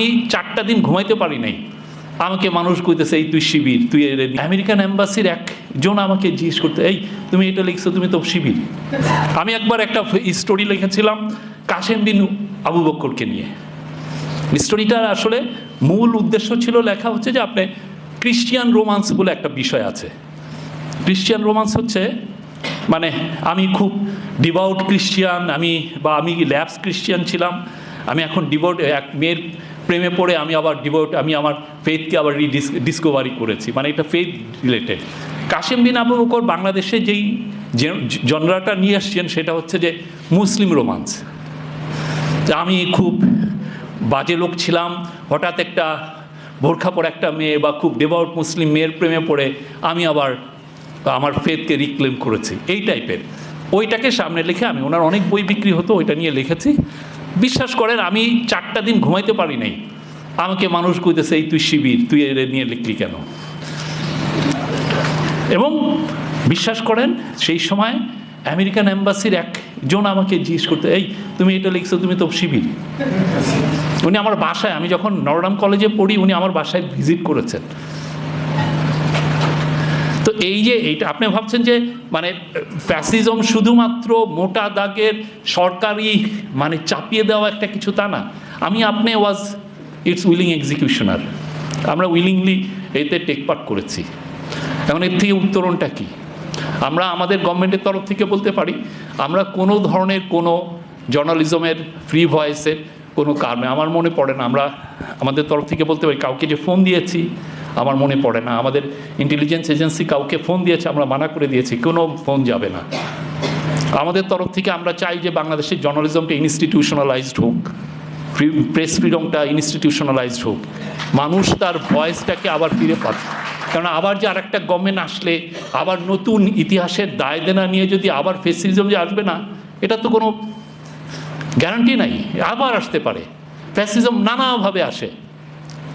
আমি 4টা দিন ঘুমাইতে পারি নাই। আমাকে মানুষ কইতেছে এই তুই শিবির, তুই আমেরিকান এম্বাসির একজন আমাকে জিজ্ঞেস করতে, এই তুমি এটা লিখছো, তুমি তো শিবির। আমি একবার একটা স্টোরি লিখেছিলাম কাসেম বিন আবু বকরকে নিয়ে। স্টোরিটার আসলে মূল উদ্দেশ্য ছিল লেখা হচ্ছে যে আপনি ক্রিশ্চিয়ান রোমান্স বলে একটা বিষয় আছে। ক্রিশ্চিয়ান রোমান্স হচ্ছে মানে আমি খুব ডিভাউট ক্রিশ্চিয়ান, আমি ল্যাপস ক্রিশ্চিয়ান ছিলাম, আমি এখন ডিভোট এক মেয়ের প্রেমে পড়ে আমি আবার ডিভোট, আমি আমার ফেথকে আবার ডিসকভারি করেছি, মানে এটা ফেথ রিলেটেড। কাসেম বিন আবু বকর বাংলাদেশে যেই জনরাটা নিয়ে আসছেন সেটা হচ্ছে যে মুসলিম রোমান্স। আমি খুব বাজে লোক ছিলাম, হঠাৎ একটা বোরখা পরে একটা মেয়ে বা খুব ডিভোট মুসলিম মেয়ের প্রেমে পড়ে আমি আবার আমার ফেথকে রিক্লেম করেছি, এই টাইপের। ওইটাকে সামনে লিখে আমি, ওনার অনেক বই বিক্রি হতো, ওইটা নিয়ে লিখেছি। বিশ্বাস করেন আমি 4টা দিন ঘুমাইতে পারি নাই। আমাকে মানুষ কইতেছে এই তুই শিবির, তুই এর নিয়ে লিখলি কেন। এবং বিশ্বাস করেন সেই সময় আমেরিকান এম্বাসির একজন আমাকে জিজ্ঞেস করতে, এই তুমি এটা লিখছো, তুমি তো শিবির। উনি আমার বাসায়, আমি যখন নটরডেম কলেজে পড়ি, উনি আমার বাসায় ভিজিট করেছেন। তো এই যে এইটা আপনি ভাবছেন যে মানে ফ্যাসিজম শুধুমাত্র মোটা দাগের সরকারি মানে চাপিয়ে দেওয়া একটা কিছু, তা না। আপনি ইটস উইলিং এক্সিকিউশনার, আমরা উইলিংলি এতে টেক পার্ট করেছি। এখন এর থেকে উত্তরণটা কি? আমরা আমাদের গভর্নমেন্টের তরফ থেকে বলতে পারি আমরা কোনো ধরনের কোনো জার্নালিজমের ফ্রি ভয়েসের কোনো কারণে আমার মনে পড়ে না, আমরা আমাদের তরফ থেকে বলতে পারি কাউকে যে ফোন দিয়েছি আমার মনে পড়ে না, আমাদের ইন্টেলিজেন্স এজেন্সি কাউকে ফোন দিয়েছে, আমরা মানা করে দিয়েছি কোনো ফোন যাবে না। আমাদের তরফ থেকে আমরা চাই যে বাংলাদেশের জার্নালিজমটা ইনস্টিটিউশনালাইজড হোক, প্রেস ফ্রিডমটা ইনস্টিটিউশনালাইজড হোক, মানুষ তার ভয়েসটাকে আবার ফিরে পাক। কারণ আবার যে আরেকটা গভর্নমেন্ট আসলে আবার নতুন ইতিহাসের দায় দেনা নিয়ে যদি আবার ফ্যাসিজম যে আসবে না, এটা তো কোনো গ্যারান্টি নাই, আবার আসতে পারে। ফ্যাসিজম নানাভাবে আসে,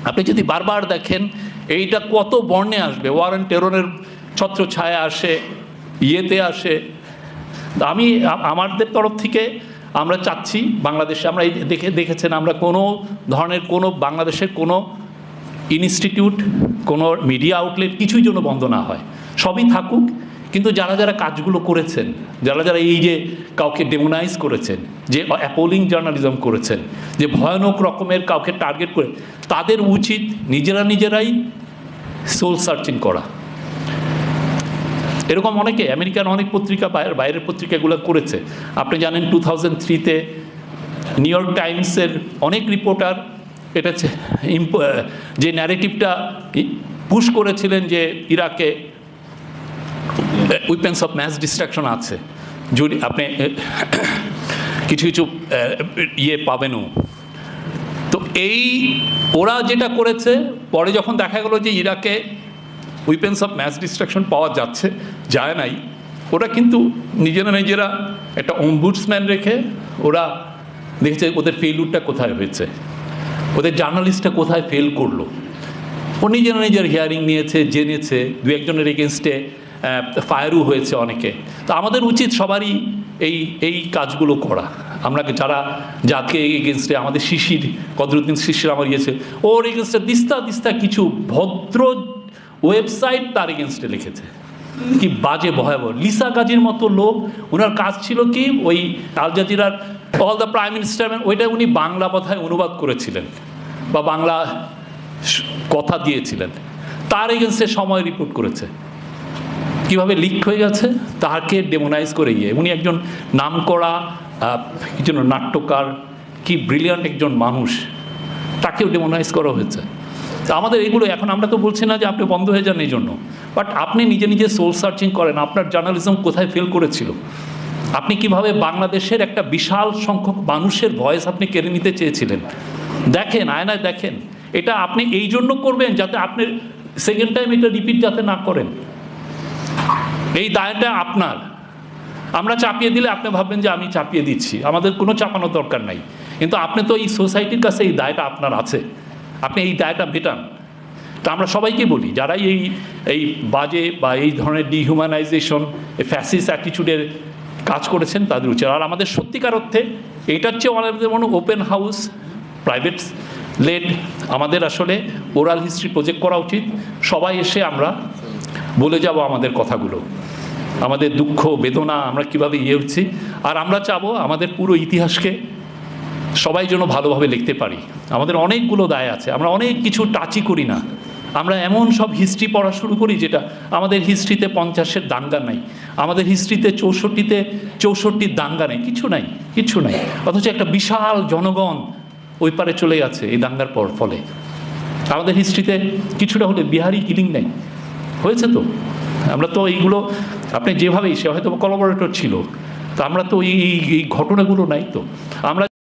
আপনি যদি বারবার দেখেন এইটা কত বর্ণে আসবে, ওয়ার অ্যান্ড টেররের ছত্র ছায়া আসে, ইয়েতে আসে। আমাদের তরফ থেকে আমরা চাচ্ছি বাংলাদেশে, আমরা দেখেছেন আমরা কোনো ধরনের কোনো বাংলাদেশের কোনো ইনস্টিটিউট, কোনো মিডিয়া আউটলেট কিছুই জন্য বন্ধ না হয়, সবই থাকুক। কিন্তু যারা যারা কাজগুলো করেছেন, যারা যারা এই যে কাউকে ডেমোনাইজ করেছেন, যে অ্যাপোলিং জার্নালিজম করেছেন, যে ভয়ানক রকমের কাউকে টার্গেট করে, তাদের উচিত নিজেরাই সোল সার্চিং করা। এরকম অনেকে আমেরিকান অনেক পত্রিকা বাইরের পত্রিকাগুলো করেছে। আপনি জানেন 2003-তে নিউ ইয়র্ক টাইমসের অনেক রিপোর্টার এটা যে ন্যারেটিভটা পুশ করেছিলেন যে ইরাকে উইপেন্স অফ ম্যাস ডিস্ট্রাকশন আছে, যদি আপনি কিছু কিছু পাবেনও। তো এই ওরা যেটা করেছে, পরে যখন দেখা গেলো যে ইরাকে উইপেন্স অফ ম্যাস ডিস্ট্রাকশন পাওয়া যায় নাই, ওরা কিন্তু নিজেরা একটা অম্বুডসম্যান রেখে ওরা দেখেছে ওদের ফেইলুরটা কোথায় হয়েছে, ওদের জার্নালিস্টটা কোথায় ফেল করলো। ও নিজের হিয়ারিং নিয়েছে, জেনেছে, দু একজনের এগেনস্টে ফায়ারও হয়েছে অনেকে। তো আমাদের উচিত সবারই এই কাজগুলো করা। আমরা যারা জাতকে এগেনস্টে, আমাদের কদরুদ্দিন শিশির আমার ইয়েছে, ওর এগেনস্টে দিস্তা কিছু ভদ্র ওয়েবসাইট তার এগেনস্টে লিখেছে, কি বাজে ভয়াবহ। লিসা গাজীর মতো লোক, ওনার কাজ ছিল কি ওই আল জাজিরার অল দ্য প্রাইম মিনিস্টার, ওইটা উনি বাংলা কথায় অনুবাদ করেছিলেন বা বাংলা কথা দিয়েছিলেন, তার এগেনস্টে সময় রিপোর্ট করেছে কিভাবে লিক হয়ে গেছে, তাকে ডেমোনাইজ করে উনি একজন নামকরা কি জন্য নাট্যকার, কি ব্রিলিয়ান্ট একজন মানুষ, তাকেও ডেমোনাইজ করা হয়েছে। তো আমাদের এগুলো এখন, আমরা তো বলছি না যে আপনি বন্ধ হয়ে যান এই জন্য, বাট আপনি নিজে সোল সার্চিং করেন, আপনার জার্নালিজম কোথায় ফেল করেছিল, আপনি কিভাবে বাংলাদেশের একটা বিশাল সংখ্যক মানুষের ভয়েস আপনি কেড়ে নিতে চেয়েছিলেন। দেখেন, আয়নায় দেখেন, এটা আপনি এই জন্য করবেন যাতে আপনি সেকেন্ড টাইম এটা রিপিট যাতে না করেন। এই দায়টা আপনার। আমরা চাপিয়ে দিলে আপনি ভাববেন যে আমি চাপিয়ে দিচ্ছি, আমাদের কোনো চাপানোর দরকার নাই, কিন্তু আপনি তো এই সোসাইটির কাছে এই দায়টা আপনার আছে, আপনি এই দায়টা মেটান। তা আমরা সবাইকে বলি যারা এই বাজে বা এই ধরনের ডিহিউম্যানাইজেশন, এই ফ্যাসিস্ট অ্যাটিটিউডের কাজ করেছেন তাদের উচিত। আর আমাদের সত্যিকার অর্থে এইটার চেয়ে আমাদের মনে ওপেন হাউস, প্রাইভেট লেট আমাদের আসলে ওরাল হিস্ট্রি প্রজেক্ট করা উচিত, সবাই এসে আমরা বলে যাব আমাদের কথাগুলো, আমাদের দুঃখ বেদনা আমরা কীভাবে ইয়ে হচ্ছি। আর আমরা চাবো আমাদের পুরো ইতিহাসকে সবাই যেন ভালোভাবে লিখতে পারি। আমাদের অনেকগুলো দায় আছে, আমরা অনেক কিছু টাচই করি না, আমরা এমন সব হিস্ট্রি পড়া শুরু করি যেটা আমাদের হিস্ট্রিতে 50-এর দাঙ্গা নাই, আমাদের হিস্ট্রিতে 64-র দাঙ্গা নেই, কিছু নাই, কিছু নাই, অথচ একটা বিশাল জনগণ ওই পারে চলে গেছে এই দাঙ্গার ফলে। আমাদের হিস্ট্রিতে কিছুটা হলে বিহারি কিলিং নেই, হয়েছে তো। আমরা তো এইগুলো আপনি যেভাবেই, সে হয়তো কোলাবোরেটর ছিল, তো আমরা তো এই ঘটনাগুলো নাই তো। আমরা